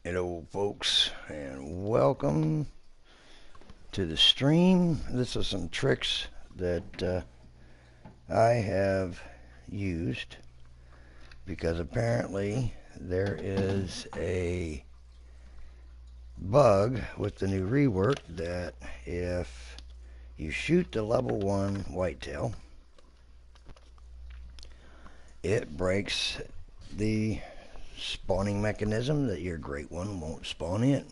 Hello folks, and welcome to the stream. This is some tricks that I have used because apparently there is a bug with the new rework that if you shoot the level 1 whitetail, it breaks the spawning mechanism that your great one won't spawn in.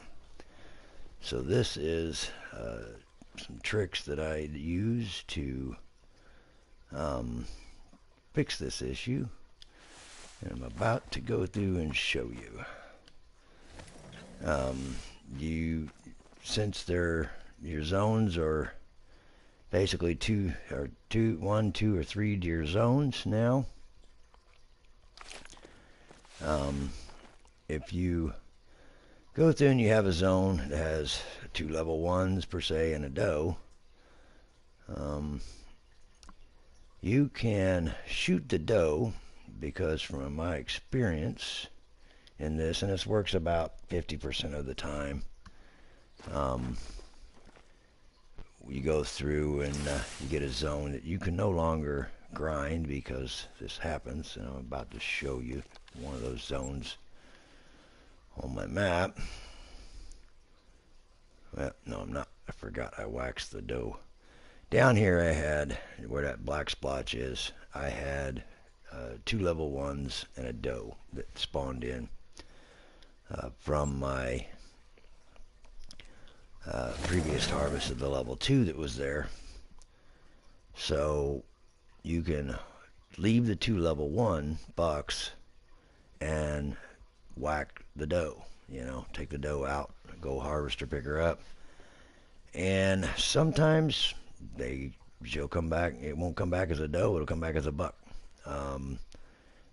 So this is some tricks that I use to fix this issue, and I'm about to go through and show you. Since your zones are basically one, two, or three deer zones now. If you go through and you have a zone that has 2 level 1s per se and a doe, you can shoot the doe, because from my experience in this, and this works about 50% of the time, you go through and you get a zone that you can no longer grind because this happens, and I'm about to show you one of those zones on my map. Well, no, I'm not. I forgot I waxed the doe. Down here I had, where that black splotch is, I had 2 level 1s and a doe that spawned in from my previous harvest of the level 2 that was there. So you can leave the 2 level 1 bucks and whack the doe. Take the doe out, go harvest or pick her up, and sometimes she'll come back. It won't come back as a doe, it'll come back as a buck. And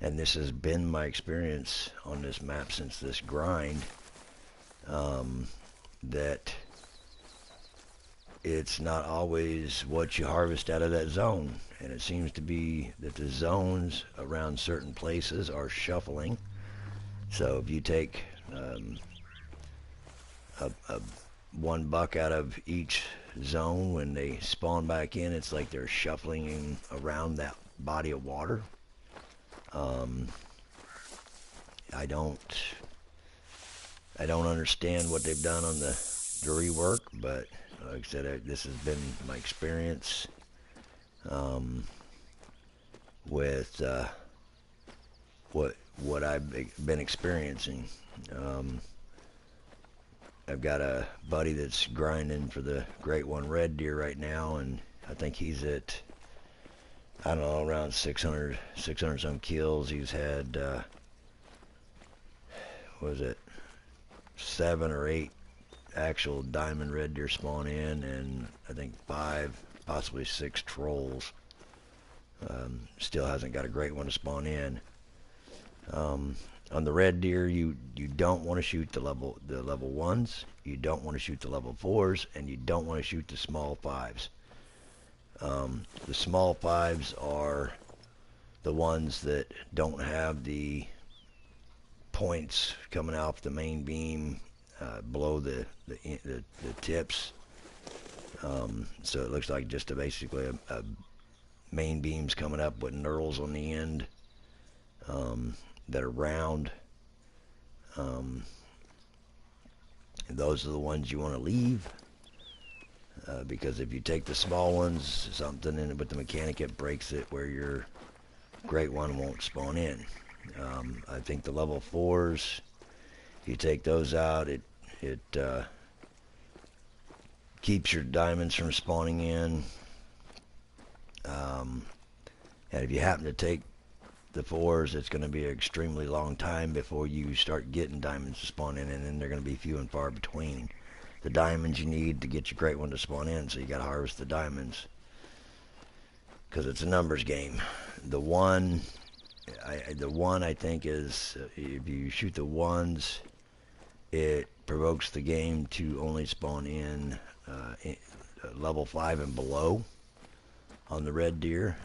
this has been my experience on this map since this grind, that it's not always what you harvest out of that zone, and it seems to be that the zones around certain places are shuffling. So if you take one buck out of each zone, when they spawn back in, it's like they're shuffling around that body of water. I don't understand what they've done on the rework, but like I said, this has been my experience with what I've been experiencing. I've got a buddy that's grinding for the Great One red deer right now, and I think he's at, I don't know, around 600 some kills. He's had, what was it, 7 or 8 actual diamond red deer spawn in, and I think 5, possibly 6 trolls. Still hasn't got a great one to spawn in. On the red deer, you don't want to shoot the level 1s, you don't want to shoot the level 4s, and you don't want to shoot the small 5s. The small 5s are the ones that don't have the points coming off the main beam below the tips. So it looks like just basically a main beam's coming up with knurls on the end that are round. Those are the ones you want to leave, because if you take the small ones, something in it with the mechanic, it breaks it where your great one won't spawn in. I think the level 4s, if you take those out, it keeps your diamonds from spawning in. And if you happen to take the 4s, it's going to be an extremely long time before you start getting diamonds to spawn in, and then they're going to be few and far between. The diamonds you need to get your great one to spawn in, so you got to harvest the diamonds, because it's a numbers game. The one I think is, if you shoot the 1s, it provokes the game to only spawn in level 5 and below on the red deer.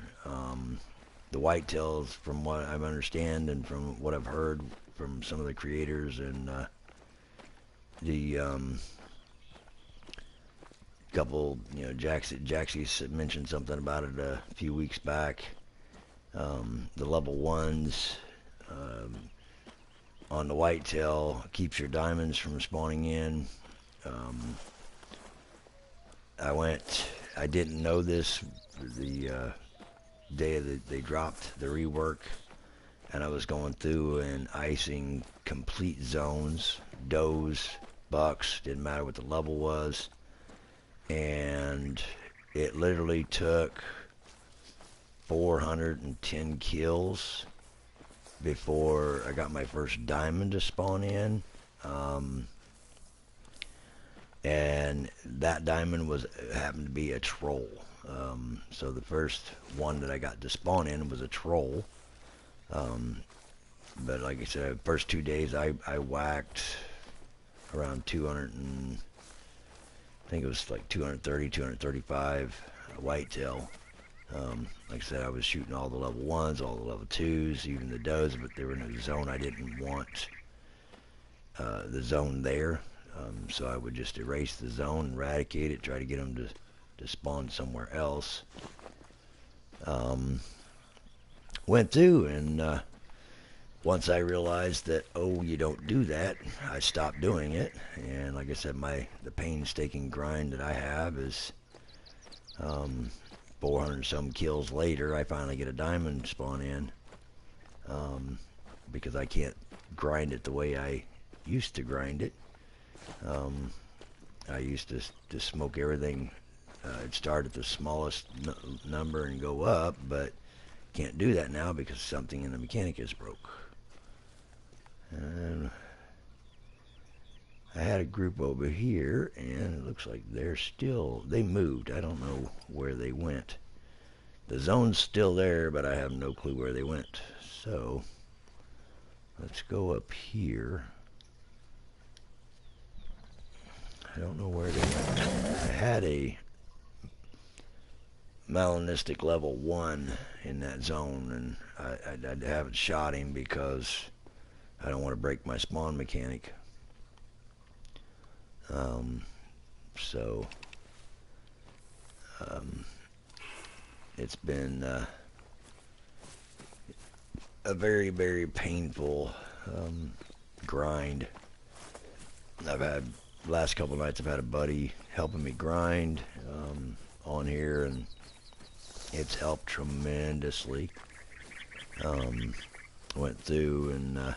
The whitetails, from what I understand and from what I've heard from some of the creators and the couple, Jaxie mentioned something about it a few weeks back. The level ones on the whitetail keeps your diamonds from spawning in. I didn't know this the day that they dropped the rework, and I was going through and icing complete zones, does, bucks, didn't matter what the level was, and it literally took 410 kills before I got my first diamond to spawn in. And that diamond happened to be a troll. So the first one that I got to spawn in was a troll. But like I said, first 2 days I whacked around 200 and I think it was like 230, 235 whitetail. Like I said, I was shooting all the level 1s, all the level 2s, even the does, but they were in a zone I didn't want the zone there. So I would just erase the zone, eradicate it, try to get them to spawn somewhere else. Went through, and once I realized that, oh, you don't do that, I stopped doing it. And like I said, the painstaking grind that I have is 400 some kills later, I finally get a diamond spawn in, because I can't grind it the way I used to grind it. I used to smoke everything. It'd start at the smallest number and go up, but can't do that now because something in the mechanic is broke. And I had a group over here, and it looks like they moved. I don't know where they went. The zone's still there, but I have no clue where they went. So let's go up here. I don't know where they went. I had a melanistic level 1 in that zone, and I haven't shot him because I don't want to break my spawn mechanic. It's been a very, very painful grind. Last couple nights I've had a buddy helping me grind on here, and it's helped tremendously. Went through, and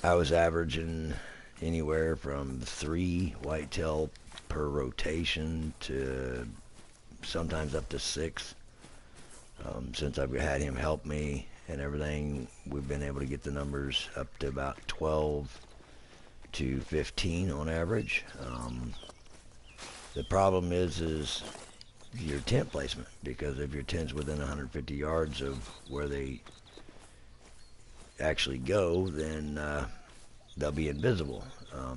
I was averaging anywhere from 3 whitetail per rotation to sometimes up to 6. Since I've had him help me and everything, we've been able to get the numbers up to about 12 to 15 on average. The problem is your tent placement, because if your tent's within 150 yards of where they actually go, then they'll be invisible.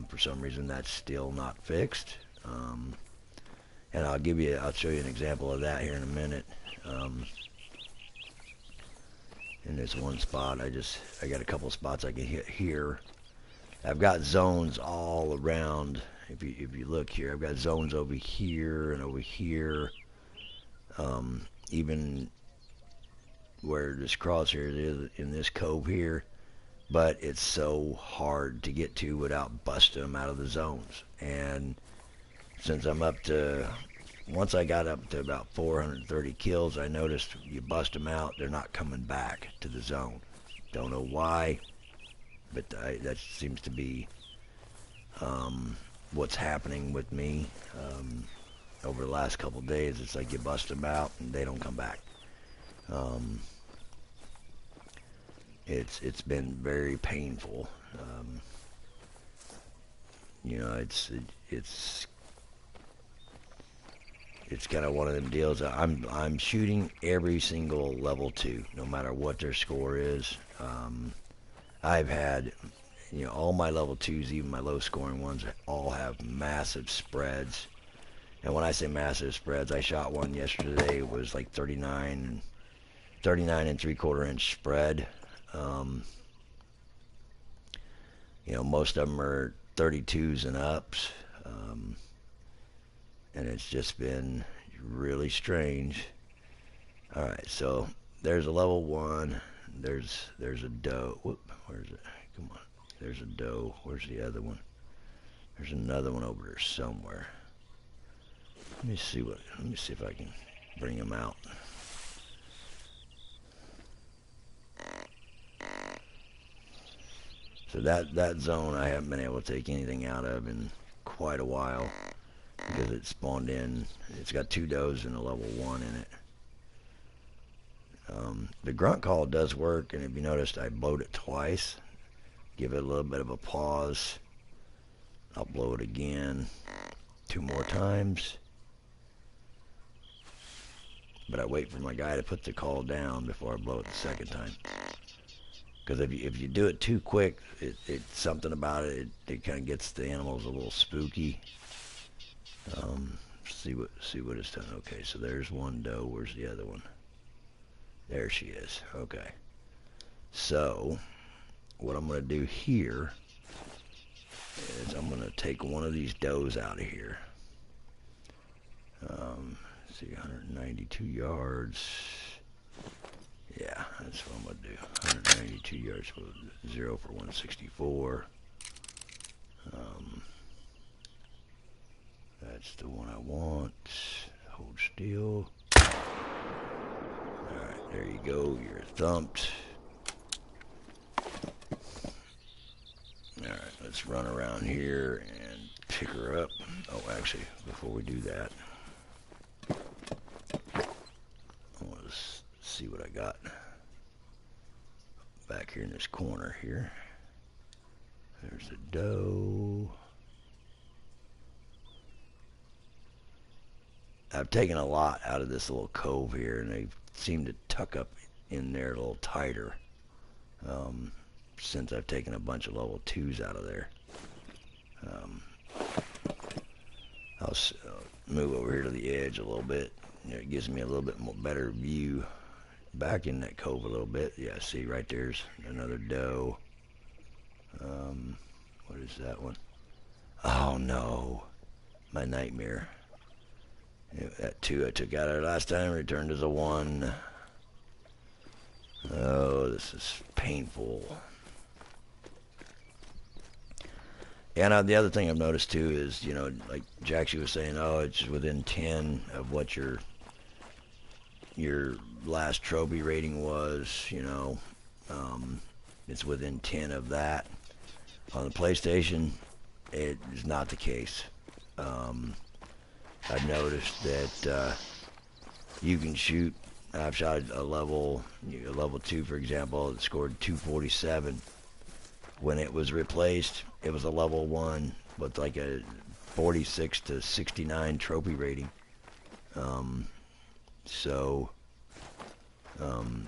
For some reason that's still not fixed, and I'll show you an example of that here in a minute. In this one spot, I got a couple spots I can hit here. I've got zones all around. If you look here, I've got zones over here and over here. Even where this crosshair is in this cove here, but it's so hard to get to without busting them out of the zones. And since once I got up to about 430 kills, I noticed you bust them out, they're not coming back to the zone. Don't know why, but that seems to be what's happening with me over the last couple days. It's like you bust them out and they don't come back. It's been very painful. It's kind of one of them deals. I'm shooting every single level 2, no matter what their score is. I've had, all my level 2s, even my low scoring ones, all have massive spreads. And when I say massive spreads, I shot one yesterday. It was like 39 and 3/4 inch spread. Most of them are 32s and ups, and it's just been really strange. All right, so there's a level 1. There's a doe. Whoop, where's it? Come on. There's a doe. Where's the other one? There's another one over there somewhere. Let me see if I can bring him out. So that zone I haven't been able to take anything out of in quite a while because it spawned in. It's got 2 does and a level 1 in it. The grunt call does work, and if you noticed, I blowed it twice. Give it a little bit of a pause. I'll blow it again 2 more times. But I wait for my guy to put the call down before I blow it the second time. Because if you do it too quick, it's something about it. It kind of gets the animals a little spooky. See what it's done. Okay, so there's one doe. Where's the other one? There she is. Okay. So what I'm going to do here is I'm going to take one of these does out of here. Let's see, 192 yards. Yeah, that's what I'm going to do. 192 yards, 0 for 164. That's the one I want. Hold still. Alright, there you go. You're thumped. Alright, let's run around here and pick her up. Oh, actually, before we do that, I want to see what I got back here in this corner here. There's a doe. I've taken a lot out of this little cove here, and they seem to tuck up in there a little tighter since I've taken a bunch of level 2s out of there. I'll move over here to the edge a little bit. It gives me a little bit more better view back in that cove a little bit. Yeah, see right there's another doe. What is that one? Oh no, my nightmare. That 2 I took out of there last time returned as a 1. Oh, this is painful. And the other thing I've noticed too is, you know, like Jaxie was saying, oh, it's within 10 of what your last trophy rating was, you know. It's within 10 of that. On the PlayStation, it is not the case. I've noticed that you can shoot. I've shot a level 2, for example, that scored 247. When it was replaced, it was a level 1 with like a 46 to 69 trophy rating.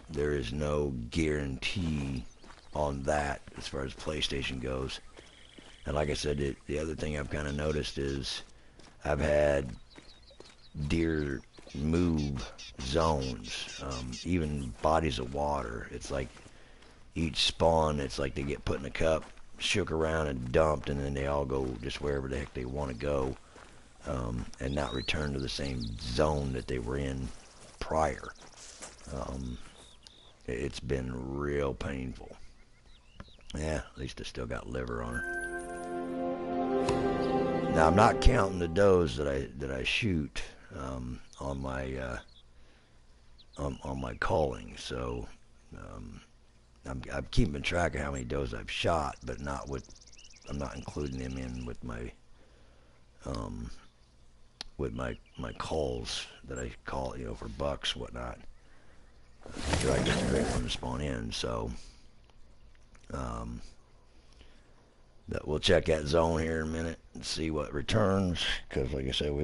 There is no guarantee on that as far as PlayStation goes. And like I said, the other thing I've kind of noticed is I've had deer move zones, even bodies of water. It's like each spawn, it's like they get put in a cup, shook around and dumped, and then they all go just wherever the heck they want to go, and not return to the same zone that they were in prior. It's been real painful. Yeah, at least I still got liver on her. Now I'm not counting the does that I shoot on my calling, so I'm keeping track of how many does I've shot, but I'm not including them in with my calls that I call, you know, for bucks, whatnot. After I get the great one to spawn in, so that we'll check that zone here in a minute and see what returns, because like I said, we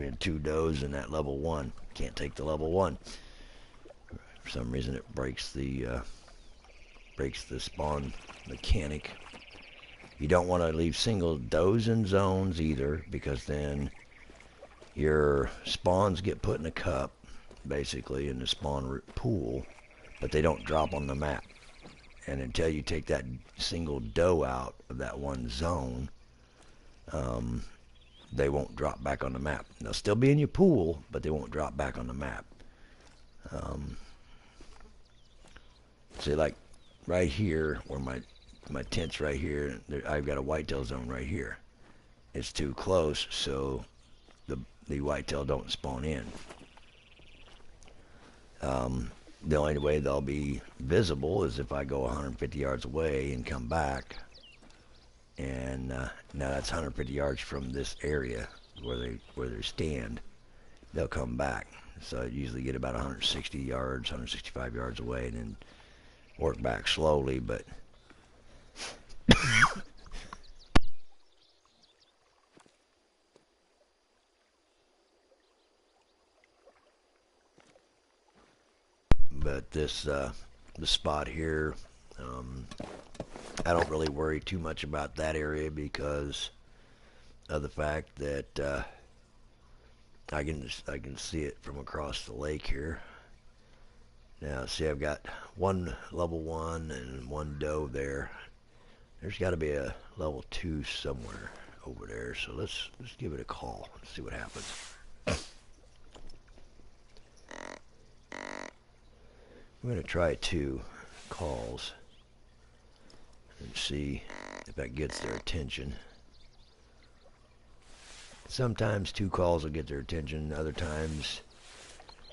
had 2 does in that level 1. Can't take the level 1. For some reason it breaks the spawn mechanic. You don't want to leave single does in zones either, because then your spawns get put in a cup, basically in the spawn pool, but they don't drop on the map. And until you take that single doe out of that one zone, they won't drop back on the map. They'll still be in your pool, but they won't drop back on the map. See, like right here, where my tent's right here, I've got a whitetail zone right here. It's too close, so the whitetail don't spawn in. The only way they'll be visible is if I go 150 yards away and come back. And now that's 150 yards from this area where they stand. They'll come back. So I usually get about 160 yards, 165 yards away, and then work back slowly. But this spot here, I don't really worry too much about that area because of the fact that I can see it from across the lake here. Now, see, I've got one level 1 and one doe there. There's got to be a level 2 somewhere over there. So let's give it a call and see what happens. I'm going to try 2 calls and see if that gets their attention. Sometimes 2 calls will get their attention. Other times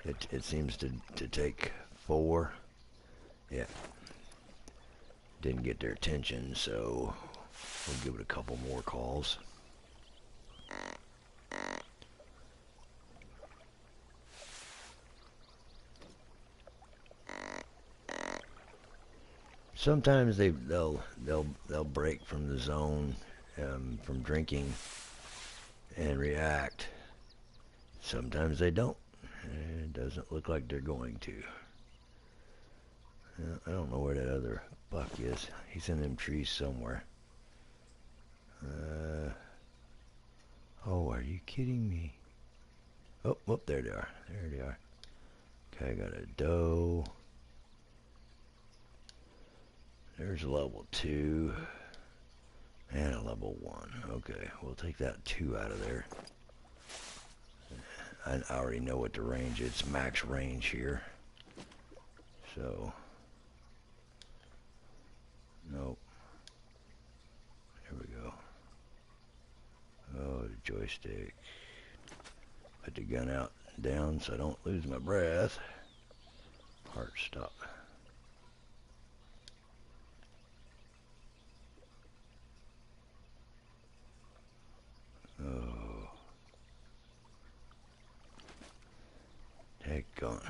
it seems to take 4. Yeah. Didn't get their attention, so we'll give it a couple more calls. Sometimes they'll break from the zone from drinking and react. Sometimes they don't. It doesn't look like they're going to. I don't know where that other buck is. He's in them trees somewhere. Oh, are you kidding me? Oh, there they are. There they are. Okay, I got a doe. There's a level 2 and a level 1. Okay, we'll take that 2 out of there. I already know what the range is. It's max range here. So, nope. There we go. Oh, the joystick. Put the gun out and down so I don't lose my breath. Heart stop. Oh. Heck on.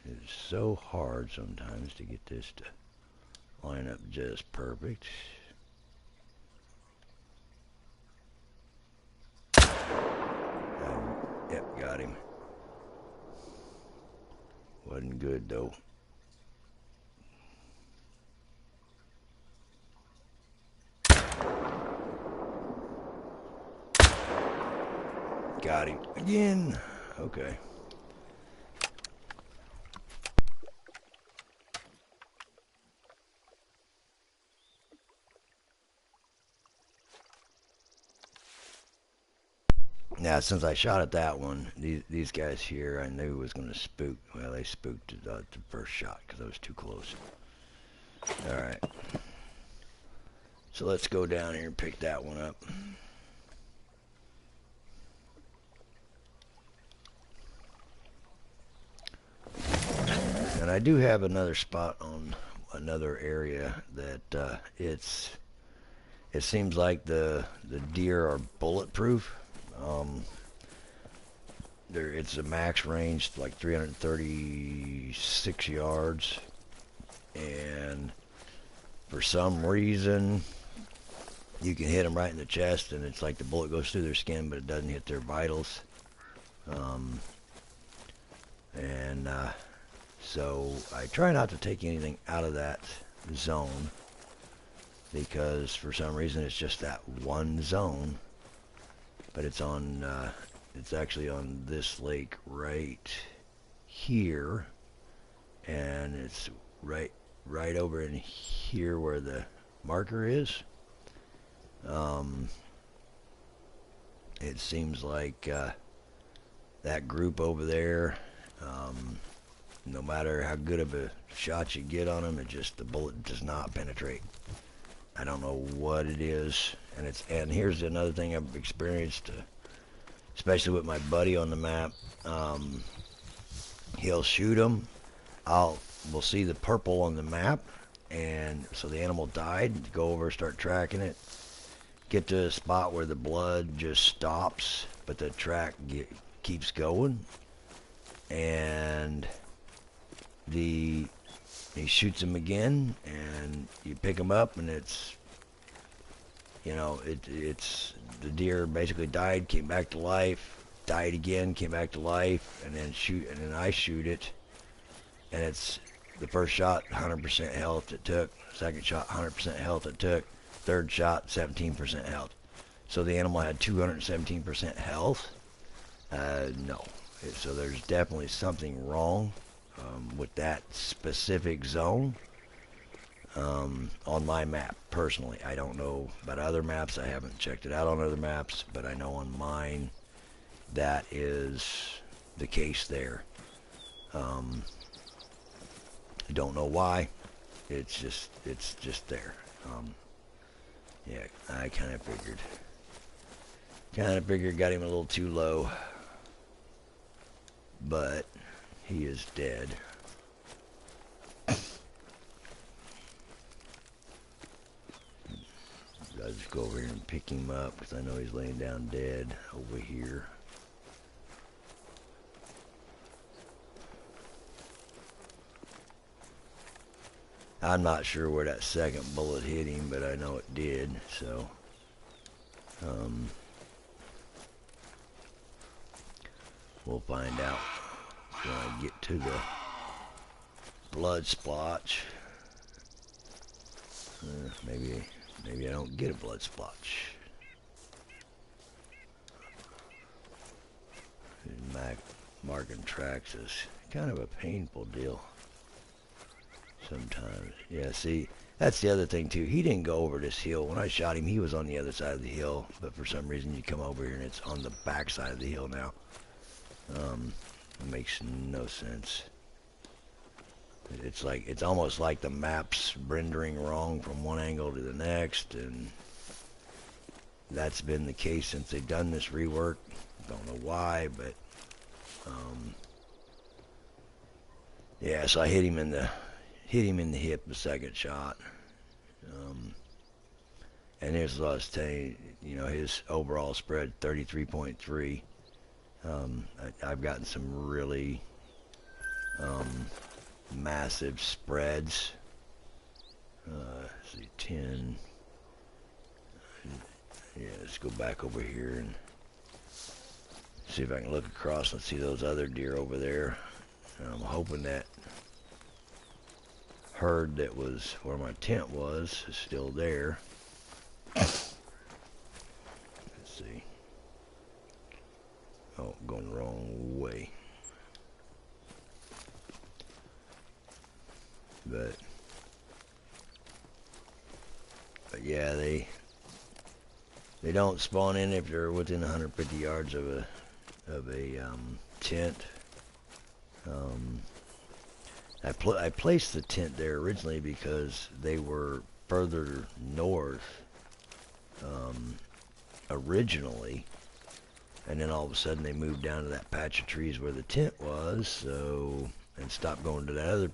It's so hard sometimes to get this to line up just perfect. Yep, got him. Wasn't good though. Got him again. Okay. Now, since I shot at that one, these guys here, I knew was going to spook. Well, they spooked the first shot because I was too close. All right. So let's go down here and pick that one up. And I do have another spot on another area that it seems like the deer are bulletproof. It's a max range like 336 yards, and for some reason you can hit them right in the chest and it's like the bullet goes through their skin but it doesn't hit their vitals. So I try not to take anything out of that zone because for some reason it's just that one zone. But it's on, it's actually on this lake right here, and it's right right over in here where the marker is. It seems like that group over there, no matter how good of a shot you get on them, the bullet does not penetrate. I don't know what it is, and here's another thing I've experienced, especially with my buddy on the map. He'll shoot them. We'll see the purple on the map, and so the animal died. Go over, start tracking it, get to a spot where the blood just stops, but the track keeps going, and he shoots him again, and you pick him up, and it's the deer basically died, came back to life, died again, came back to life, and then I shoot it, and it's the first shot 100% health it took, second shot 100% health it took, third shot 17% health. So the animal had 217% health. No. So there's definitely something wrong with that specific zone on my map, personally. I don't know about other maps. I haven't checked it out on other maps, but I know on mine that is the case there. I don't know why. It's just there. Yeah, I kind of figured. Got him a little too low. But he is dead. I'll just go over here and pick him up because I know he's laying down dead over here. I'm not sure where that second bullet hit him, but I know it did, so we'll find out when I get to the blood splotch. Maybe I don't get a blood splotch. Marking tracks is kind of a painful deal sometimes. Yeah, see, that's the other thing too. He didn't go over this hill. When I shot him, he was on the other side of the hill, but for some reason you come over here and it's on the back side of the hill now. It makes no sense. It's almost like the map's rendering wrong from one angle to the next, and that's been the case since they've done this rework. Don't know why, but yeah. So I hit him in the hip the second shot, and here's what I was telling you. His overall spread 33.3. I've gotten some really massive spreads. Let's see, 10. Yeah, let's go back over here and see if I can look across and see those other deer over there. And I'm hoping that herd that was where my tent was is still there. Let's see. Oh, going the wrong way. But yeah, they don't spawn in if they're within 150 yards of a tent. I placed the tent there originally because they were further north originally, and then all of a sudden they moved down to that patch of trees where the tent was, and stopped going to that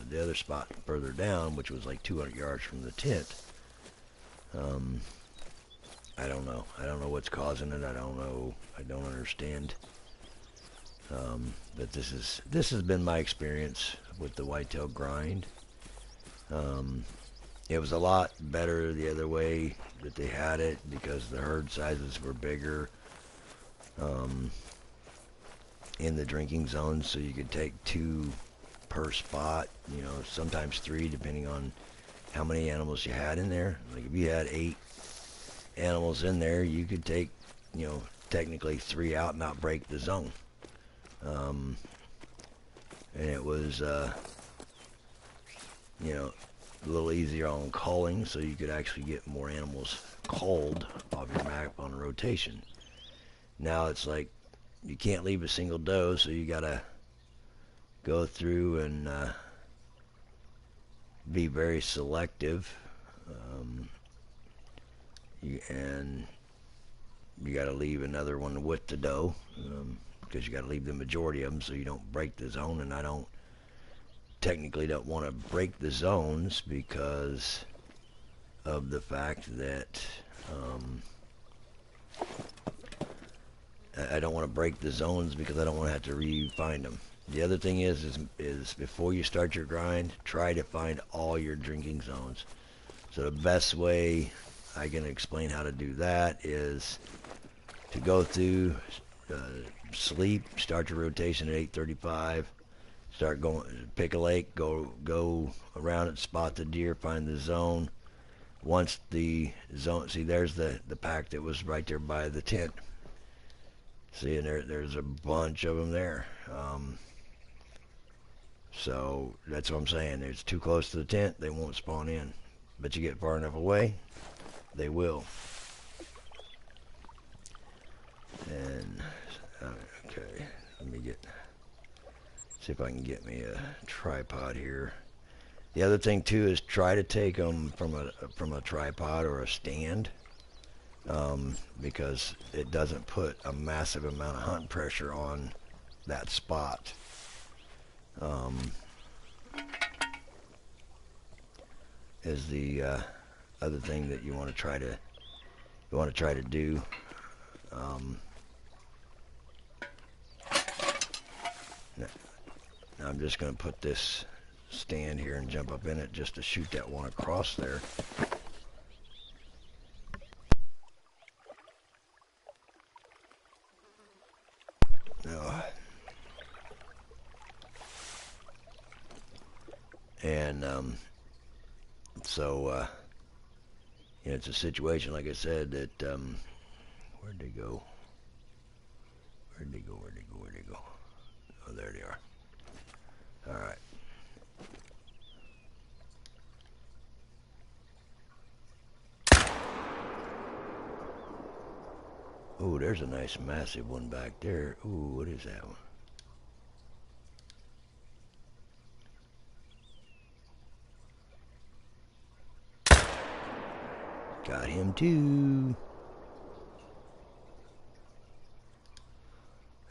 the other spot further down, which was like 200 yards from the tent. I don't know. I don't know what's causing it. I don't know. I don't understand. But this has been my experience with the whitetail grind. It was a lot better the other way that they had it because the herd sizes were bigger in the drinking zone, so you could take 2 per spot, sometimes 3 depending on how many animals you had in there. Like if you had 8 animals in there, you could take, technically 3 out and not break the zone. And it was you know, a little easier on culling, so you could actually get more animals culled off your map on rotation. Now it's like you can't leave a single doe, so you gotta go through and be very selective, and you got to leave another one with the doe, because you got to leave the majority of them so you don't break the zone. And I technically don't want to break the zones because of the fact that I don't want to break the zones because I don't want to have to re-find them. The other thing is before you start your grind, try to find all your drinking zones. So the best way I can explain how to do that is to go through, sleep, start your rotation at 8:35, start going, pick a lake, go around it, spot the deer, find the zone. Once the zone, see there's the pack that was right there by the tent. See, and there's a bunch of them there. So that's what I'm saying. It's too close to the tent, they won't spawn in. But you get far enough away, they will. And okay, let me see if I can get me a tripod here. The other thing too is try to take them from a tripod or a stand, because it doesn't put a massive amount of hunt pressure on that spot. Is the other thing that you want to try to do. Now I'm just going to put this stand here and jump up in it just to shoot that one across there. No. And so you know, it's a situation, like I said, that where'd they go? Oh, there they are. All right. Oh, there's a nice massive one back there. Ooh, what is that one? Got him too.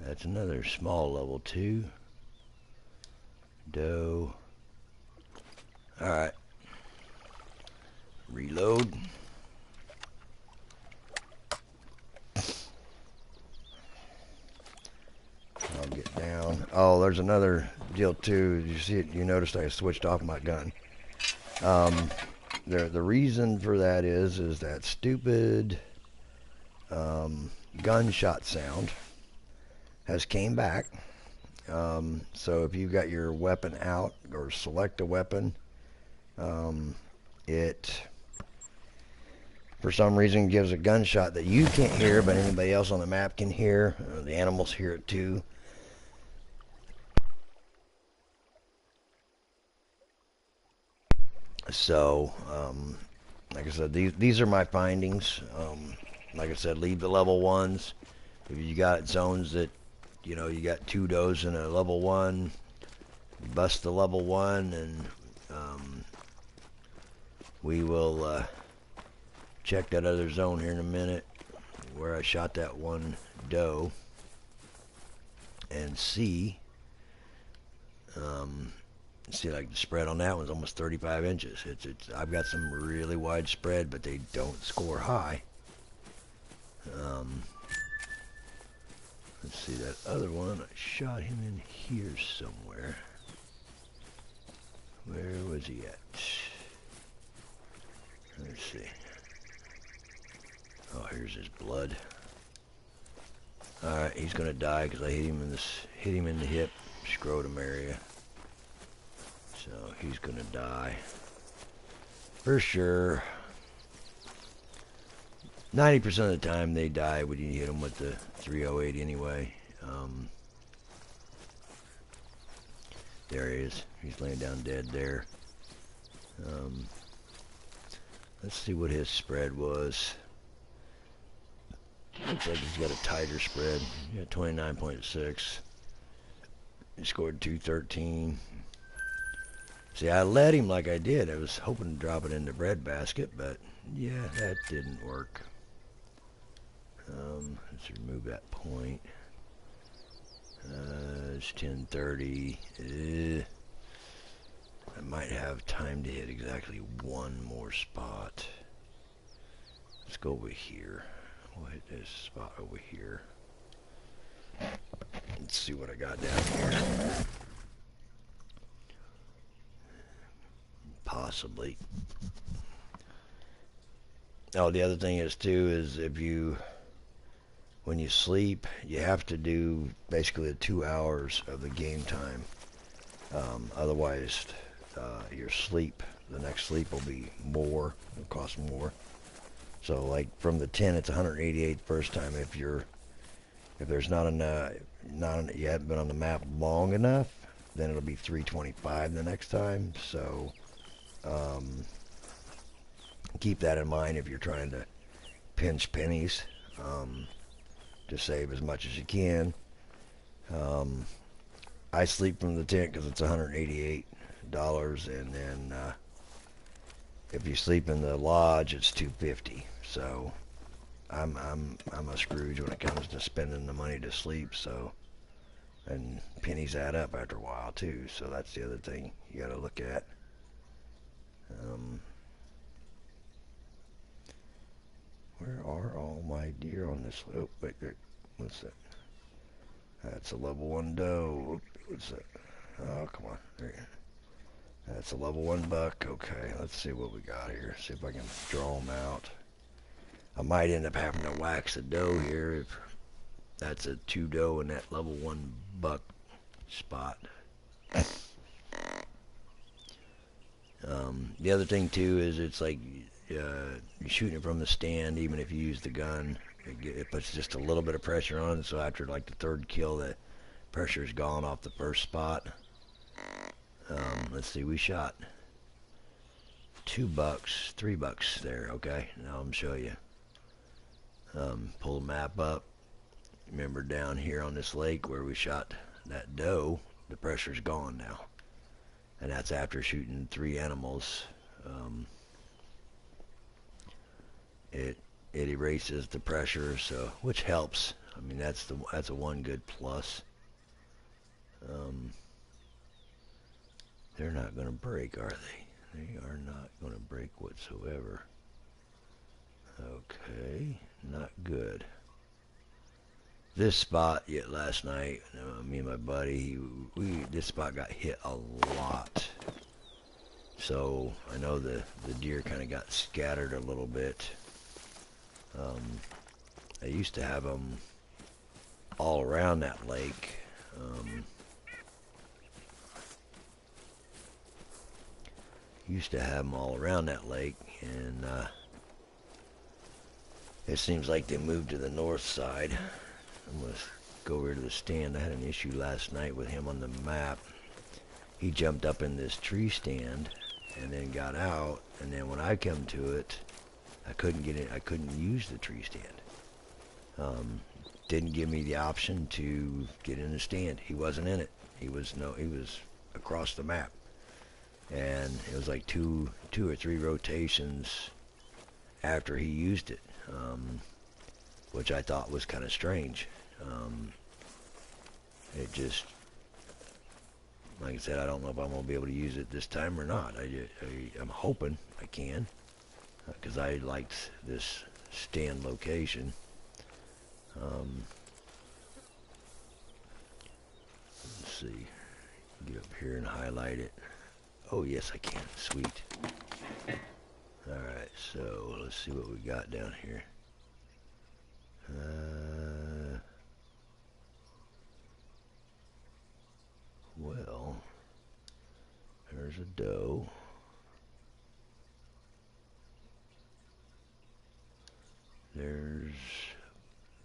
That's another small level 2. Doe. Alright. Reload. I'll get down. Oh, there's another deal too. You see it? You noticed I switched off my gun. The reason for that is that stupid gunshot sound has came back. So if you've got your weapon out or select a weapon, it for some reason gives a gunshot that you can't hear, but anybody else on the map can hear. The animals hear it too. So, like I said, these are my findings. Like I said, leave the level 1s. If you got zones that, you know, you got 2 does in a level 1, bust the level 1, and we will check that other zone here in a minute where I shot that one doe and see. See, like the spread on that one's almost 35 inches. I've got some really wide spread, but they don't score high. Let's see that other one. I shot him in here somewhere. Where was he at? Let's see. Oh, here's his blood. All right, he's gonna die because I hit him in the hip, scrotum area. So he's gonna die for sure. 90% of the time they die when you hit them with the 308 anyway. There he is. He's laying down dead there. Um, let's see what his spread was. Looks like he's got a tighter spread. He got 29.6. He scored 213. See, I led him like I did. I was hoping to drop it in the breadbasket, but yeah, that didn't work. Let's remove that point. It's 10:30. I might have time to hit exactly one more spot. Let's go over here. We'll hit this spot over here. Let's see what I got down here. Possibly. Oh, the other thing is too is when you sleep, you have to do basically the 2 hours of the game time. Otherwise, your sleep, the next sleep will be more. It'll cost more. So, like from the 10, it's 188 first time. If there's not enough, you haven't been on the map long enough, then it'll be 325 the next time. So, keep that in mind if you're trying to pinch pennies. To save as much as you can. I sleep from the tent because it's $188, and then if you sleep in the lodge, it's $250. So I'm a Scrooge when it comes to spending the money to sleep. So, and pennies add up after a while too. So that's the other thing you got to look at. Where are all my deer on this? Oh, wait, what's that? That's a level 1 doe. What's that? Oh, come on. There. That's a level 1 buck. Okay, let's see what we got here. See if I can draw them out. I might end up having to wax a doe here if that's a 2 doe in that level 1 buck spot. The other thing too is it's like you're shooting it from the stand. Even if you use the gun, it puts just a little bit of pressure on. So after like the 3rd kill, the pressure's gone off the first spot. Let's see, we shot 2 bucks, 3 bucks there. Okay, now I'm gonna show you. Pull the map up. Remember down here on this lake where we shot that doe, the pressure's gone now. And that's after shooting 3 animals. It erases the pressure, so which helps. I mean, that's a one good plus. They're not going to break, are they? They are not going to break whatsoever. Okay, not good. This spot, yet last night, me and my buddy, this spot got hit a lot. So I know the deer kind of got scattered a little bit. I used to have them all around that lake. And it seems like they moved to the north side. I'm going to go over to the stand. I had an issue last night with him on the map. He jumped up in this tree stand and then got out, and then when I come to it, I couldn't get in. I couldn't use the tree stand. Didn't give me the option to get in the stand. He wasn't in it. He was across the map, and it was like two or three rotations after he used it, which I thought was kind of strange. It just, like I said, I don't know if I'm going to be able to use it this time or not. I'm hoping I can, because I liked this stand location. Let's see, get up here and highlight it. Oh yes, I can. Sweet. Alright, so let's see what we got down here. Well, there's a doe. There's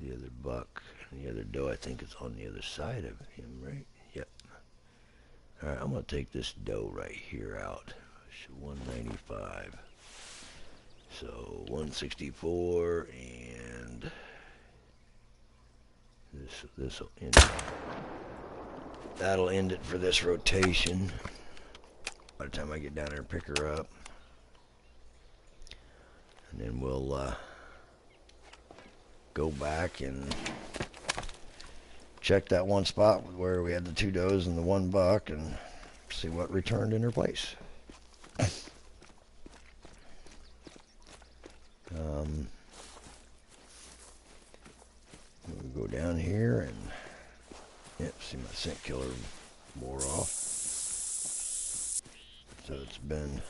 the other buck. And the other doe, I think, is on the other side of him, right? Yep. Alright, I'm going to take this doe right here out. 195. So 164, and this will end it. That'll end it for this rotation. By the time I get down there and pick her up, and then we'll go back and check that one spot where we had the 2 does and the 1 buck and see what returned in her place. We'll go down here and yep, see my scent killer wore off. So it's been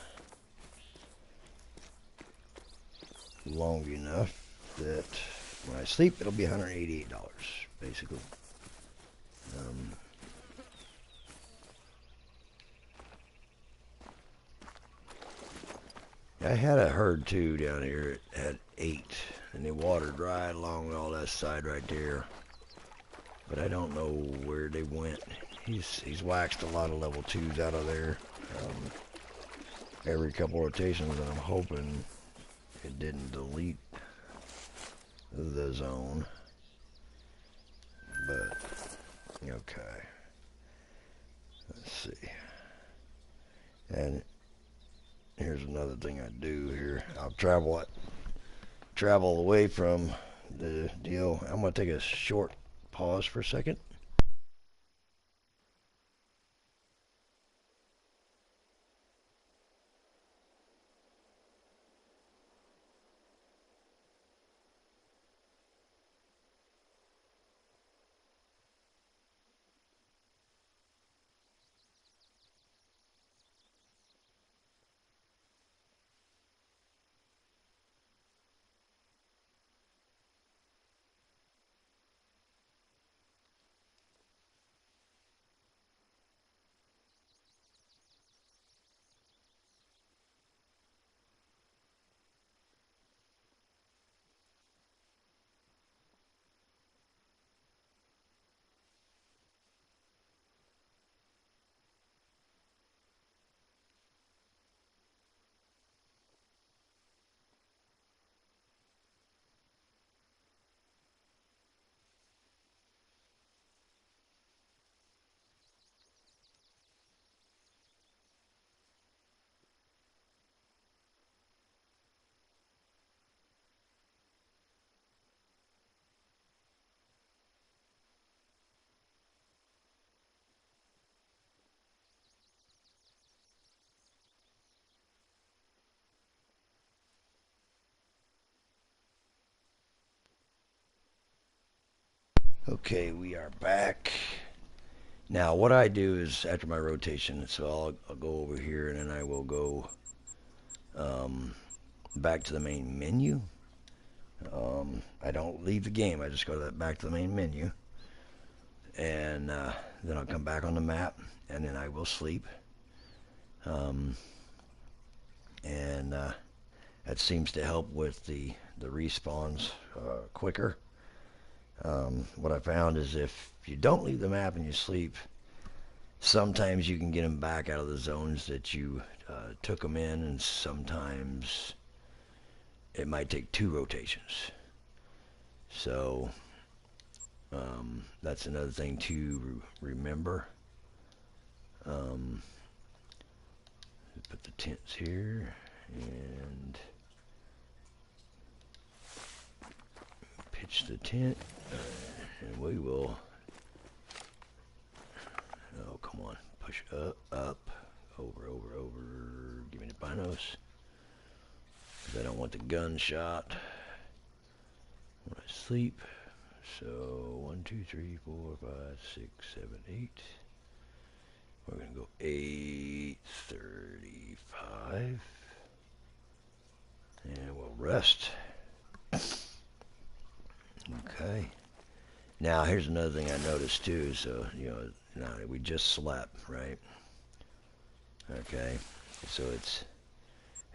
long enough that when I sleep it'll be $188 basically. I had a herd too down here. It had 8, and they watered right along all that side right there. But I don't know where they went. He's waxed a lot of level 2s out of there every couple rotations, and I'm hoping it didn't delete the zone. But okay, let's see. And here's another thing I do here. I'll travel away from the deal. I'm going to take a short pause for a second. Okay, we are back. Now, what I do is after my rotation, so I'll go over here and then I will go back to the main menu. I don't leave the game, I just go back to the main menu. And then I'll come back on the map and then I will sleep. That seems to help with the respawns quicker. What I found is if you don't leave the map and you sleep, sometimes you can get them back out of the zones that you took them in, and sometimes it might take 2 rotations. So that's another thing to remember. Put the tents here and pitch the tent, and we will, oh come on, push up, over, give me the binos, because I don't want the gunshot when I sleep. So 1, 2, 3, 4, 5, 6, 7, 8. We're going to go 8:35, and we'll rest. Okay. Now here's another thing I noticed too. So now we just slept, right? Okay. So it's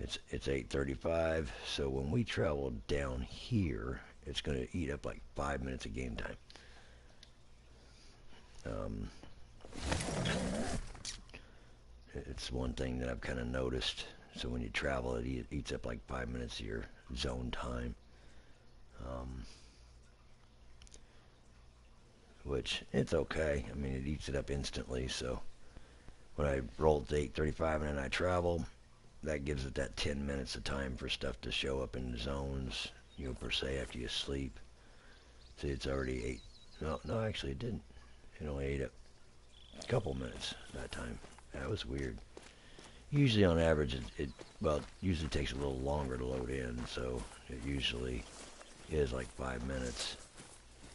8:35. So when we travel down here, it's going to eat up like 5 minutes of game time. It's one thing that I've kind of noticed. So when you travel, it eats up like 5 minutes of your zone time. Um, which, it's okay. I mean, it eats it up instantly. So when I roll to 8:35 and then I travel, that gives it that 10 minutes of time for stuff to show up in the zones, per se, after you sleep. See, it's already 8. No, actually it didn't. It only ate up a couple minutes that time. That was weird. Usually on average, it usually takes a little longer to load in, so it usually is like 5 minutes.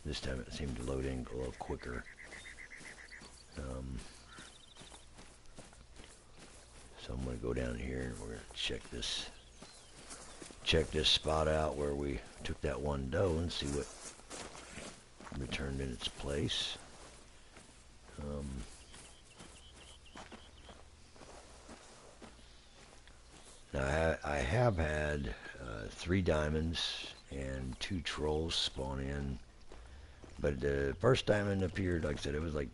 This time it seemed to load in a little quicker. So I'm going to go down here and we're going to check this spot out where we took that one doe and see what returned in its place. Now I have had 3 diamonds and 2 trolls spawn in, but the first diamond appeared, like I said, it was like,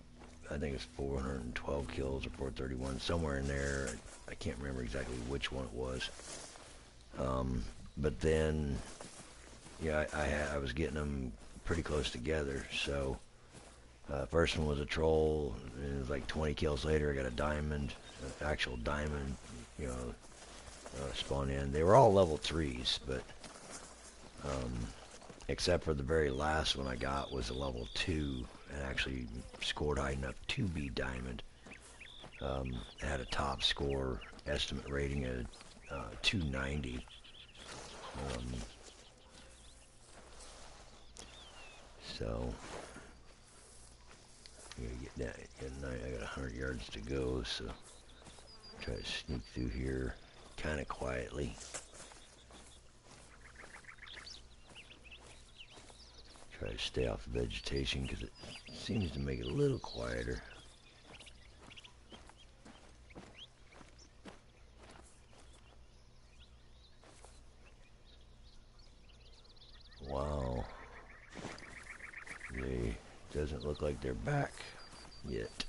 I think it's 412 kills or 431, somewhere in there. I can't remember exactly which one it was. But then, yeah, I was getting them pretty close together. So, first one was a troll, and it was like 20 kills later, I got a diamond, an actual diamond, spawn in. They were all level 3s, but, except for the very last one I got was a level 2, and actually scored high enough to be diamond. It had a top score estimate rating of 290. So I gotta get down. I got 100 yards to go, so try to sneak through here kind of quietly. Try to stay off the vegetation because it seems to make it a little quieter. Wow. They doesn't look like they're back yet.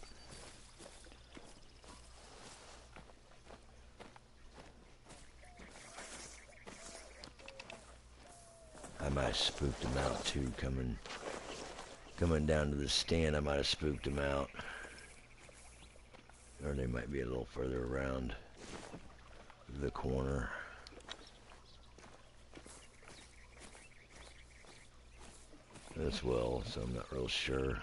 I might have spooked them out too, coming down to the stand. I might have spooked them out, or they might be a little further around the corner. As well, so I'm not real sure.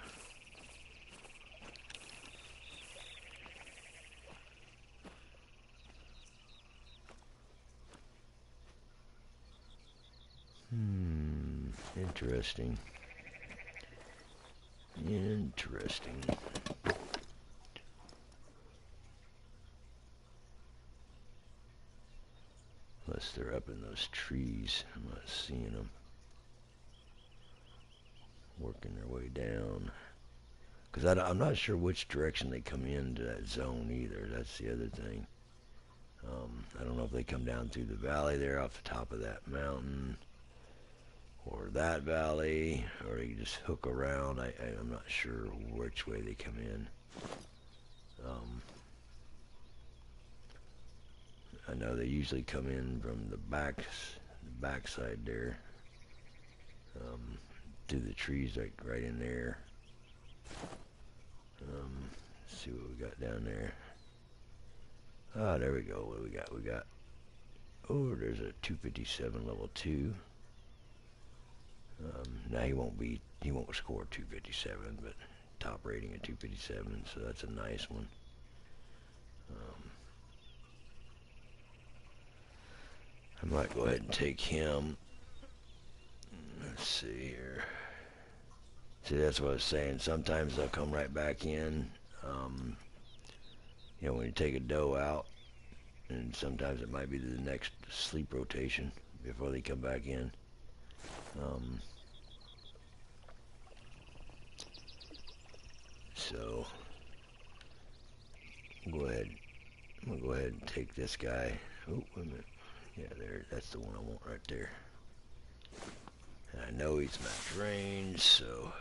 Interesting. Interesting. Unless they're up in those trees, I'm not seeing them. Working their way down. Because I'm not sure which direction they come into that zone either. That's the other thing. I don't know if they come down through the valley there off the top of that mountain, or that valley, or they just hook around. I'm not sure which way they come in. I know they usually come in from the backside there, through the trees, like right in there. Let's see what we got down there. Ah, there we go. What do we got? We got, oh, there's a 257 level 2. Now he won't score 257, but top rating of 257, so that's a nice one. I might go ahead and take him. Let's see here. See, that's what I was saying. Sometimes they'll come right back in. When you take a doe out, and sometimes it might be the next sleep rotation before they come back in. So I'm gonna go ahead and take this guy. Oh, wait a minute. Yeah, that's the one I want right there. And I know he's max range, so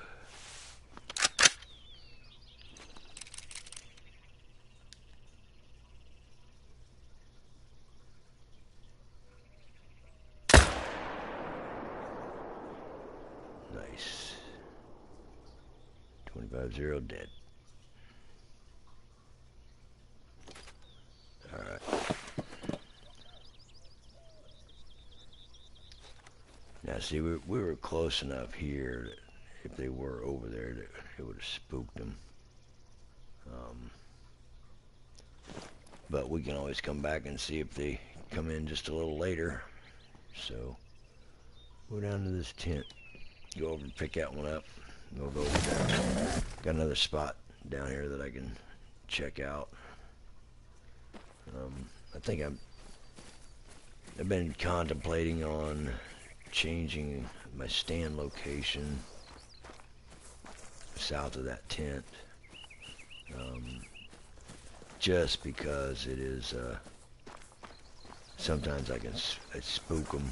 Nice. 25-0 dead. Alright. Now see, we were close enough here that if they were over there, that it would have spooked them. But we can always come back and see if they come in just a little later. So, go down to this tent. Go over and pick that one up. We'll go over there. Got another spot down here that I can check out. I think I've been contemplating on changing my stand location south of that tent. Just because it is, sometimes I spook them.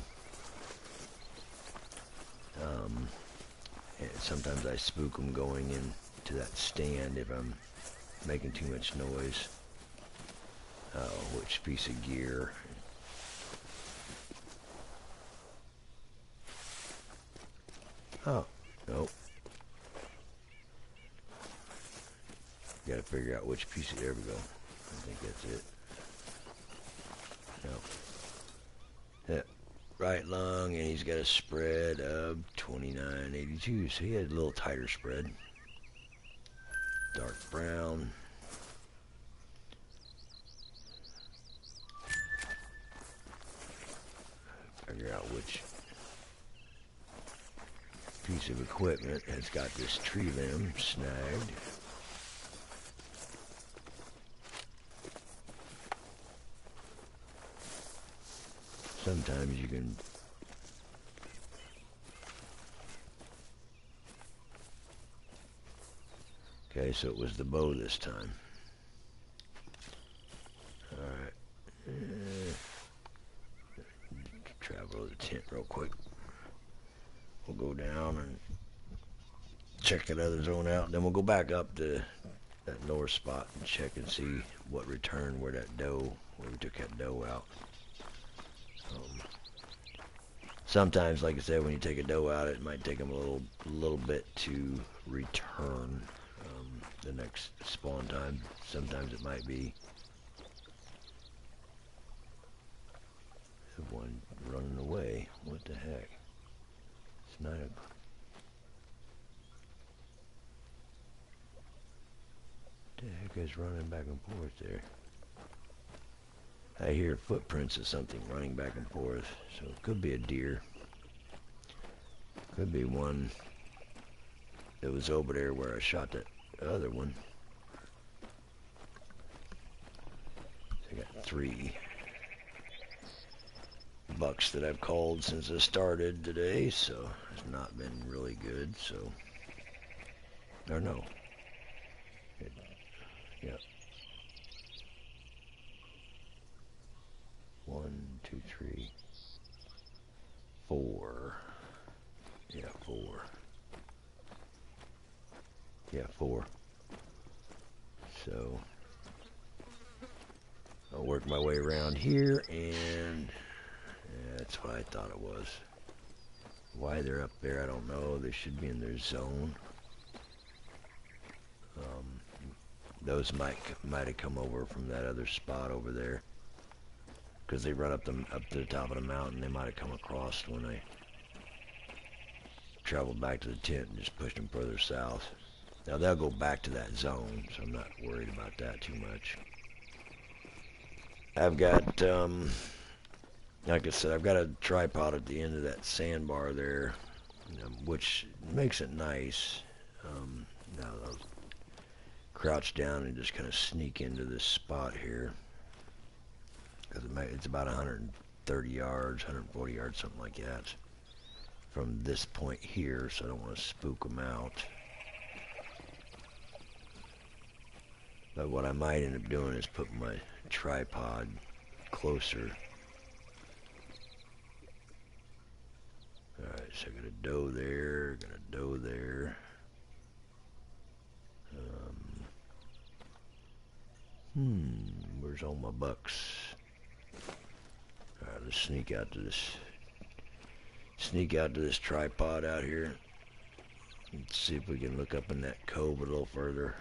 And sometimes I spook them going into that stand if I'm making too much noise. Which piece of gear? Oh, nope. Gotta figure out which piece of, there we go. I think that's it. No. Yeah, right lung, and he's got a spread of 29.82, so he had a little tighter spread. Dark brown. Figure out which piece of equipment has got this tree limb snagged. Sometimes you can okay, so it was the bow this time. Alright. Travel to the tent real quick. We'll go down and check that other zone out, then we'll go back up to that north spot and check and see what returned where that doe, where we took that doe out. Sometimes, like I said, when you take a doe out, it might take them a little bit to return the next spawn time. Sometimes it might be the one running away. What the heck? It's 9 o'clock. What the heck is running back and forth there? I hear footprints of something running back and forth, so it could be a deer. Could be one that was over there where I shot that other one. I got 3 bucks that I've called since I started today, so it's not been really good, so, or no. Yep. 1, 2, 3, 4. Yeah, 4. Yeah, 4. So I'll work my way around here, and yeah, that's what I thought it was. Why they're up there, I don't know. They should be in their zone. Those might have come over from that other spot over there, because they run up to the top of the mountain. They might have come across when I traveled back to the tent and just pushed them further south. Now they'll go back to that zone, so I'm not worried about that too much. I've got, like I said, I've got a tripod at the end of that sandbar there, which makes it nice. Now I'll crouch down and just kind of sneak into this spot here, because it's about 130 yards, 140 yards, something like that, from this point here, so I don't want to spook them out. But what I might end up doing is putting my tripod closer. Alright, so I got a doe there, got a doe there. Where's all my bucks? Alright, let's sneak out to this tripod out here. Let's see if we can look up in that cove a little further.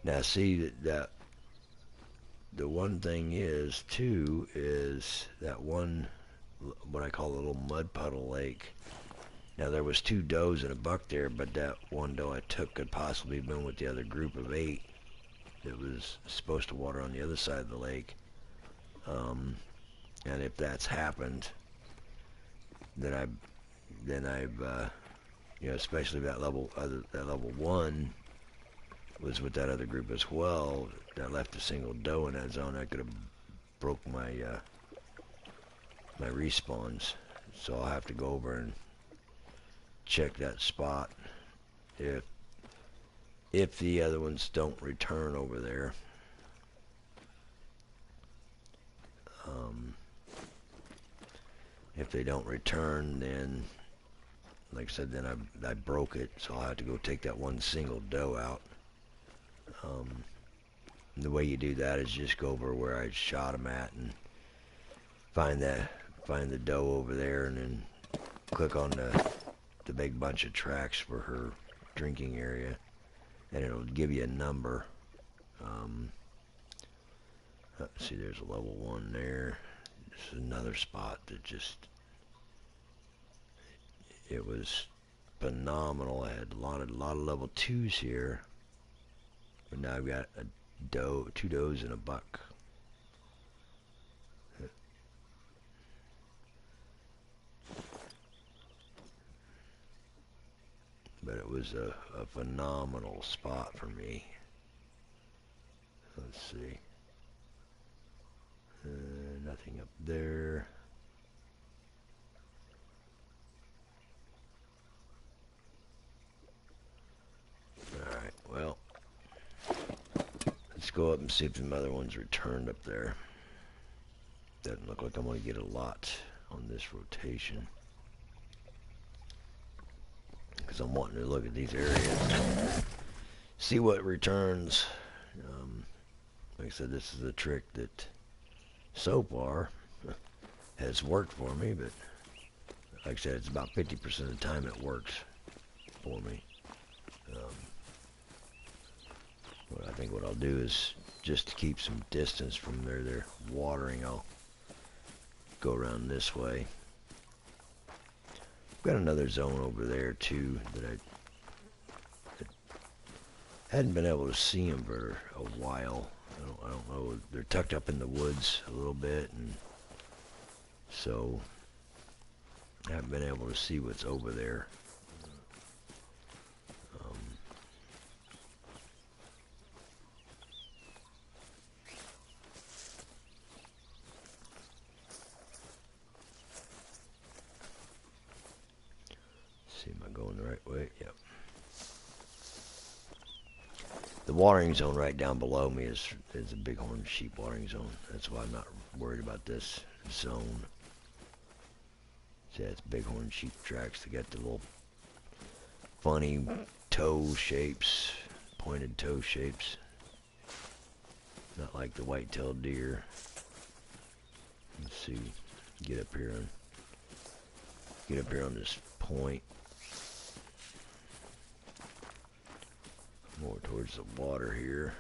Now see that the one thing is too is that one, what I call a little mud puddle lake. Now there was 2 does and a buck there, but that one doe I took could possibly have been with the other group of 8 that was supposed to water on the other side of the lake. And if that's happened, then I've you know, especially that level 1 was with that other group as well, that left a single doe in that zone, I could have broke my my respawns. So I'll have to go over and check that spot if the other ones don't return over there. If they don't return, then like I said, then I broke it, so I'll have to go take that one single doe out. The way you do that is just go over where I shot them at and find the doe over there, and then click on the big bunch of tracks for her drinking area, and it'll give you a number. Let's see, there's a level 1 there. This is another spot that just, it was phenomenal. I had a lot of level 2s here, but now I've got a doe, 2 does and a buck. But it was a phenomenal spot for me. Let's see. Nothing up there. Alright, well, let's go up and see if the other one's returned up there. Doesn't look like I'm going to get a lot on this rotation, because I'm wanting to look at these areas, see what returns. Like I said, this is a trick that so far has worked for me, but like I said, it's about 50% of the time it works for me. But I think what I'll do is, just to keep some distance from where they're watering, I'll go around this way. I've got another zone over there too that I hadn't been able to see them for a while. I don't know. They're tucked up in the woods a little bit, and so I haven't been able to see what's over there. See, am I going the right way? Yep. The watering zone right down below me is a bighorn sheep watering zone. That's why I'm not worried about this zone. See, that's bighorn sheep tracks. They got the little funny toe shapes, pointed toe shapes. Not like the white-tailed deer. Let's see. Get up here on this point. More towards the water here.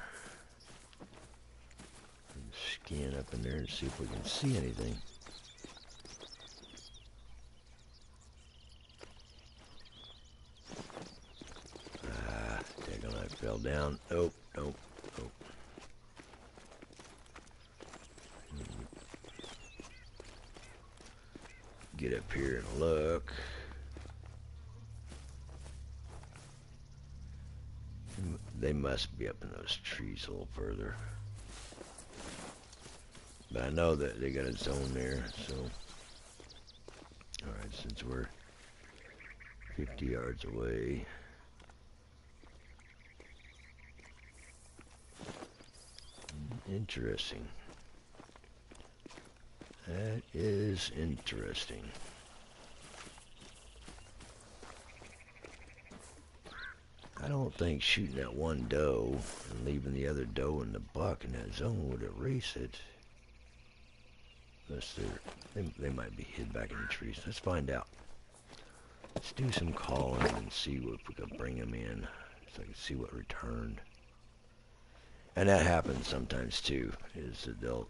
And scan up in there and see if we can see anything. Ah, daggone, I fell down. Nope, nope, nope. Get up here and look. They must be up in those trees a little further. But I know that they got a zone there, so. Alright, since we're 50 yards away. Interesting. That is interesting. I don't think shooting that one doe and leaving the other doe and the buck in that zone would erase it. Unless they might be hid back in the trees. Let's find out. Let's do some calling and see if we can bring them in, so I can see what returned. And that happens sometimes too, is that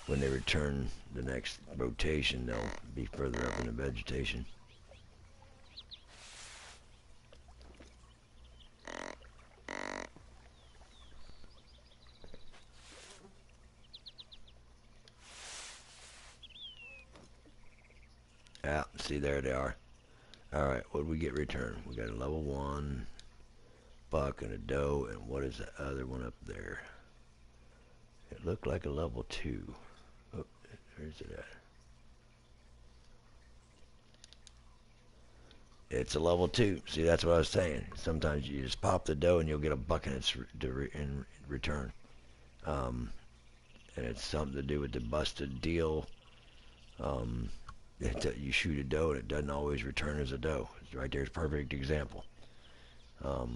when they return the next rotation, they'll be further up in the vegetation. Yeah, see, there they are. Alright, what did we get returned? We got a level 1 buck and a doe, and what is the other one up there? It looked like a level 2. Oh, where's it at? It's a level 2. See, that's what I was saying. Sometimes you just pop the doe and you'll get a buck in return. And it's something to do with the busted deal. You shoot a doe and it doesn't always return as a doe. Right there's a perfect example. So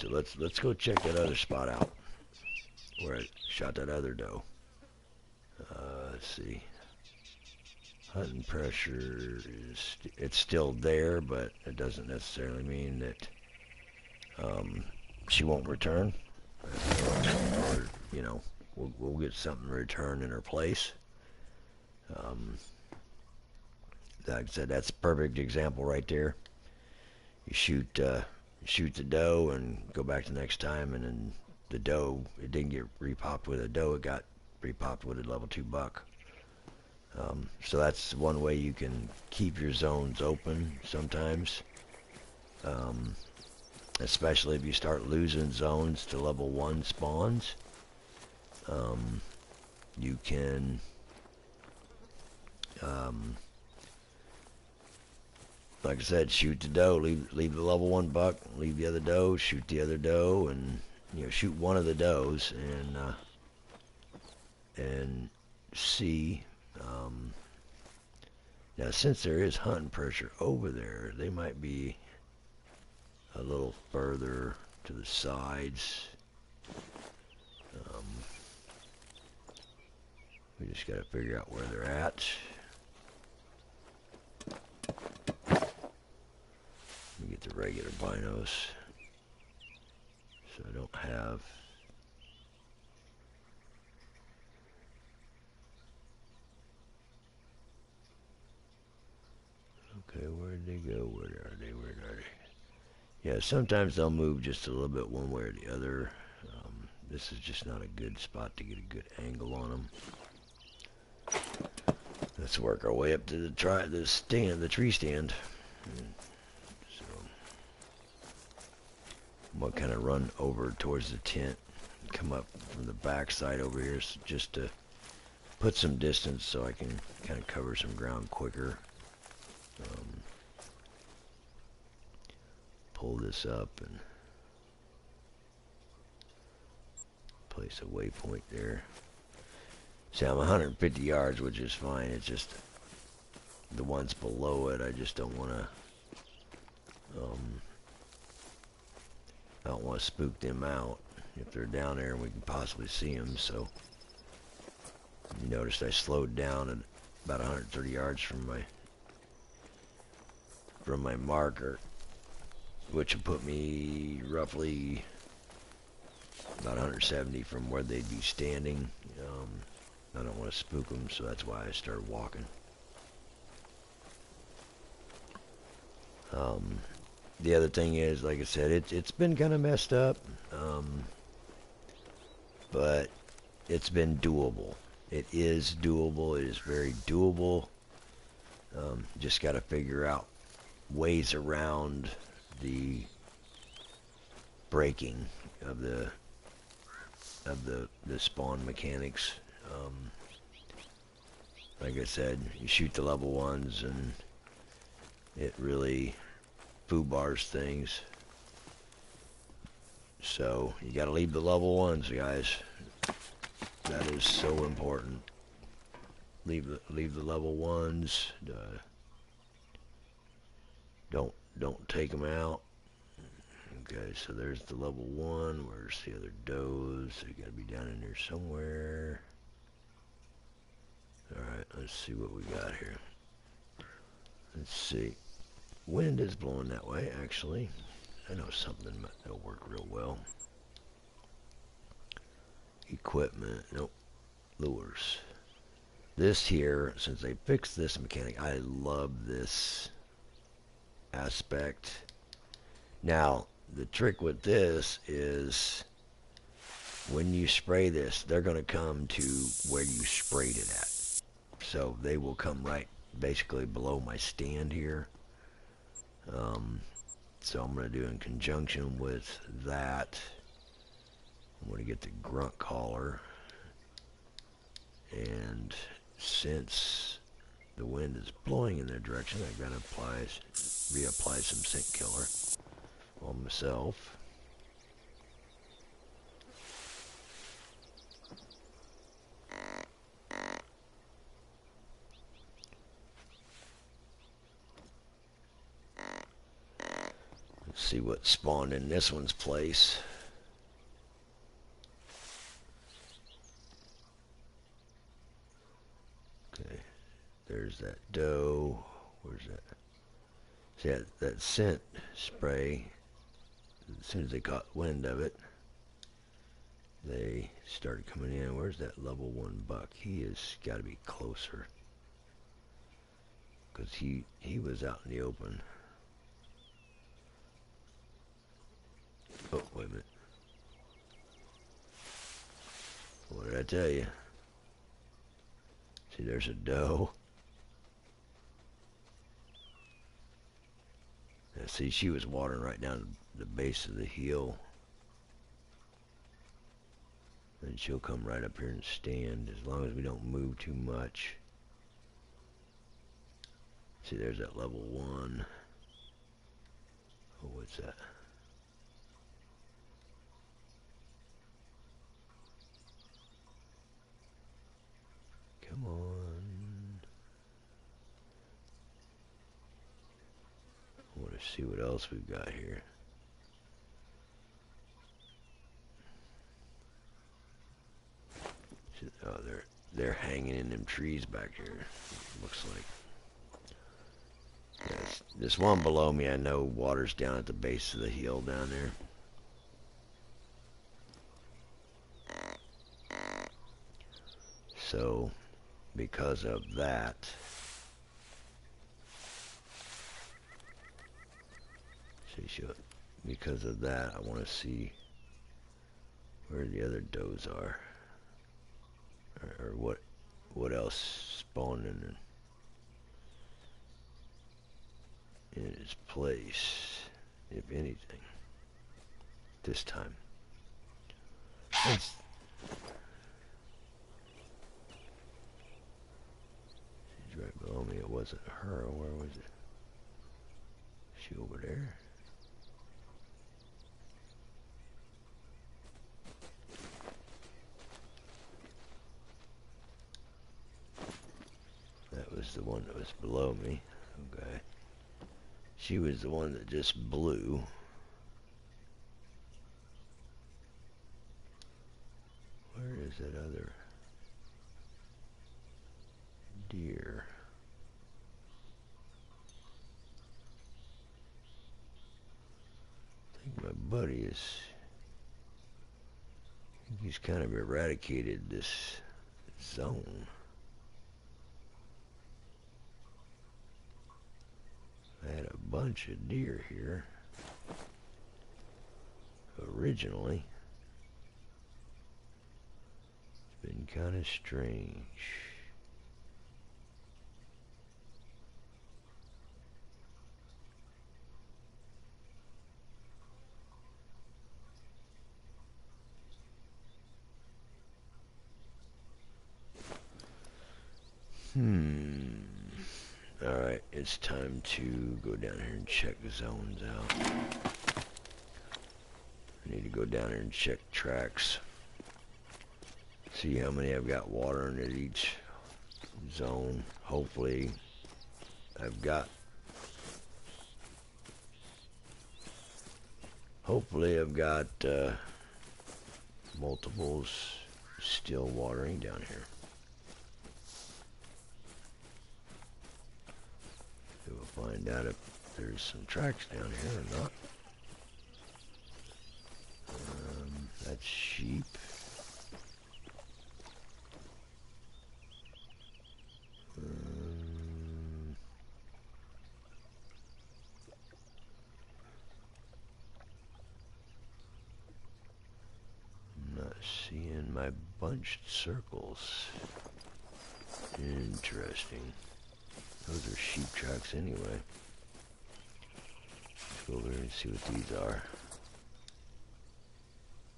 let's go check that other spot out where I shot that other doe. Let's see. Hunting pressure it's still there, but it doesn't necessarily mean that she won't return. Or, you know, we'll get something to return in her place. Like I said, that's a perfect example right there. You shoot the doe and go back the next time, and then the doe, it didn't get repopped with a doe, it got repopped with a level 2 buck. So that's one way you can keep your zones open sometimes. Especially if you start losing zones to level 1 spawns. You can like I said, shoot the doe, leave the level 1 buck, leave the other doe, shoot the other doe, and shoot one of the does and see. Now, since there is hunting pressure over there, they might be a little further to the sides. We just got to figure out where they're at. Let me get the regular binos, so I don't have. Okay, where did they go? Where are they? Where are they? Yeah, sometimes they'll move just a little bit one way or the other. This is just not a good spot to get a good angle on them. Let's work our way up to the tree stand. So I'm gonna kind of run over towards the tent, come up from the back side over here, just to put some distance so I can kind of cover some ground quicker. Pull this up and place a waypoint there. See, I'm 150 yards, which is fine. It's just the ones below it, I just don't want to I don't want to spook them out if they're down there and we can possibly see them. So you noticed I slowed down at about 130 yards from my marker, which will put me roughly about 170 from where they'd be standing. I don't want to spook them, so that's why I started walking. The other thing is, like I said, it's been kind of messed up, but it's been doable. It is doable. It is very doable. Just got to figure out ways around the breaking of the spawn mechanics. Like I said, you shoot the level 1s and it really foobars things. So you got to leave the level 1s, guys. That is so important. Leave the level 1s. Don't take them out. Okay, so there's the level 1. Where's the other does? They gotta be down in there somewhere. Alright, let's see what we got here. Let's see. Wind is blowing that way, actually. I know something that'll work real well. Equipment. Nope. Lures. This here, since they fixed this mechanic, I love this aspect. Now, the trick with this is when you spray this, they're going to come to where you sprayed it at. So they will come right basically below my stand here. So I'm going to do in conjunction with that. I'm going to get the grunt collar. And since the wind is blowing in that direction, I've got to reapply some scent killer on myself. Let's see what spawned in this one's place. Okay, there's that doe. Where's that? See that scent spray, as soon as they caught wind of it, they started coming in. Where's that level 1 buck? He has got to be closer, because he was out in the open. Oh, wait a minute. What did I tell you? See, there's a doe. Now, see, she was watering right down the base of the hill. And she'll come right up here and stand as long as we don't move too much. See, there's that level 1. Oh, what's that? Come on. I want to see what else we've got here. Oh, they're hanging in them trees back here. Looks like. Yes, this one below me, I know water's down at the base of the hill down there. So, because of that, because of that, I want to see where the other does are, or what else spawned in its place, if anything, this time. She's right below me. It wasn't her. Where was it? Is she over there? That was the one that was below me. Okay. She was the one that just blew. Where is that other deer? I think my buddy he's kind of eradicated this zone. I had a bunch of deer here originally. It's been kind of strange. Alright, it's time to go down here and check the zones out. I need to go down here and check tracks. See how many I've got watering at each zone. Hopefully hopefully I've got multiples still watering down here. We'll find out if there's some tracks down here or not. That's sheep. Not seeing my bunched circles. Interesting. Those are sheep tracks anyway. Let's go over here and see what these are.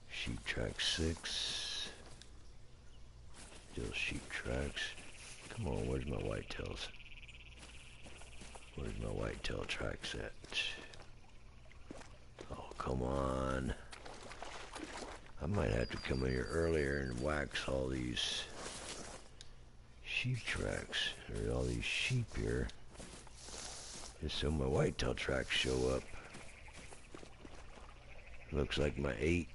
Sheep track 6. Still sheep tracks. Come on, where's my whitetails? Where's my whitetail tracks at? Oh, come on. I might have to come in here earlier and wax all these sheep tracks, or all these sheep here, just so my whitetail tracks show up. Looks like my 8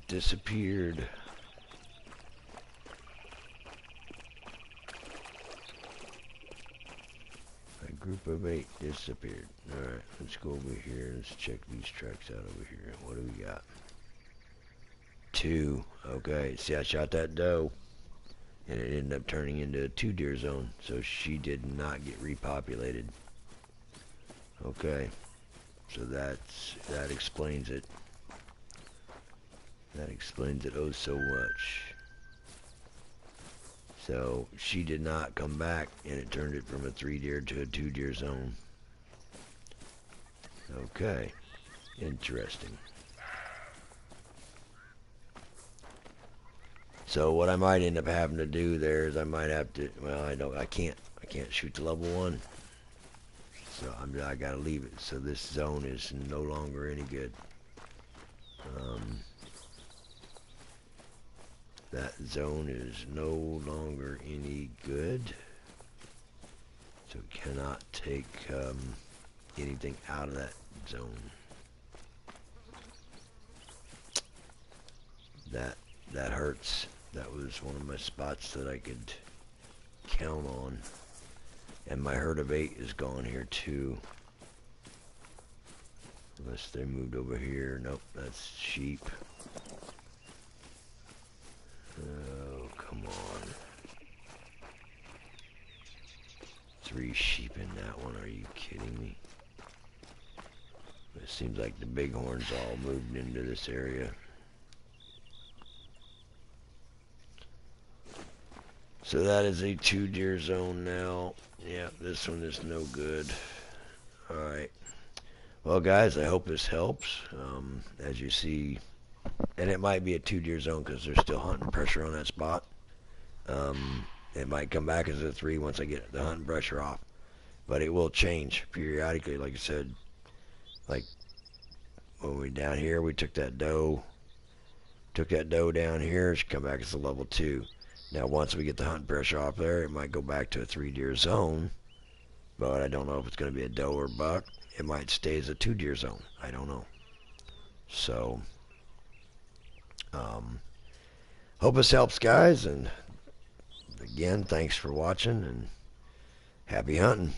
disappeared. A group of 8 disappeared. Alright, let's go over here. Let's check these tracks out over here. What do we got? 2. Okay, see, I shot that doe, and it ended up turning into a 2 deer zone, so she did not get repopulated. Okay, so that explains it. That explains it oh so much. So she did not come back, and it turned it from a 3 deer to a 2 deer zone. Okay, interesting. So what I might end up having to do there is I might have to, well, I can't shoot the level 1. So I gotta leave it. So this zone is no longer any good. That zone is no longer any good. So cannot take anything out of that zone. That hurts. That was one of my spots that I could count on. And my herd of 8 is gone here too. Unless they moved over here. Nope, that's sheep. Oh, come on. 3 sheep in that one. Are you kidding me? It seems like the bighorns all moved into this area. So that is a 2 deer zone now. Yeah, this one is no good. Alright. Well, guys, I hope this helps. As you see, and it might be a 2 deer zone because there's still hunting pressure on that spot. It might come back as a 3 once I get the hunting pressure off. But it will change periodically, like I said. Like when we down here, we took that doe. Took that doe down here. She come back as a level 2. Now, once we get the hunting pressure off there, it might go back to a 3 deer zone. But I don't know if it's going to be a doe or buck. It might stay as a 2 deer zone. I don't know. So, hope this helps, guys. And again, thanks for watching and happy hunting.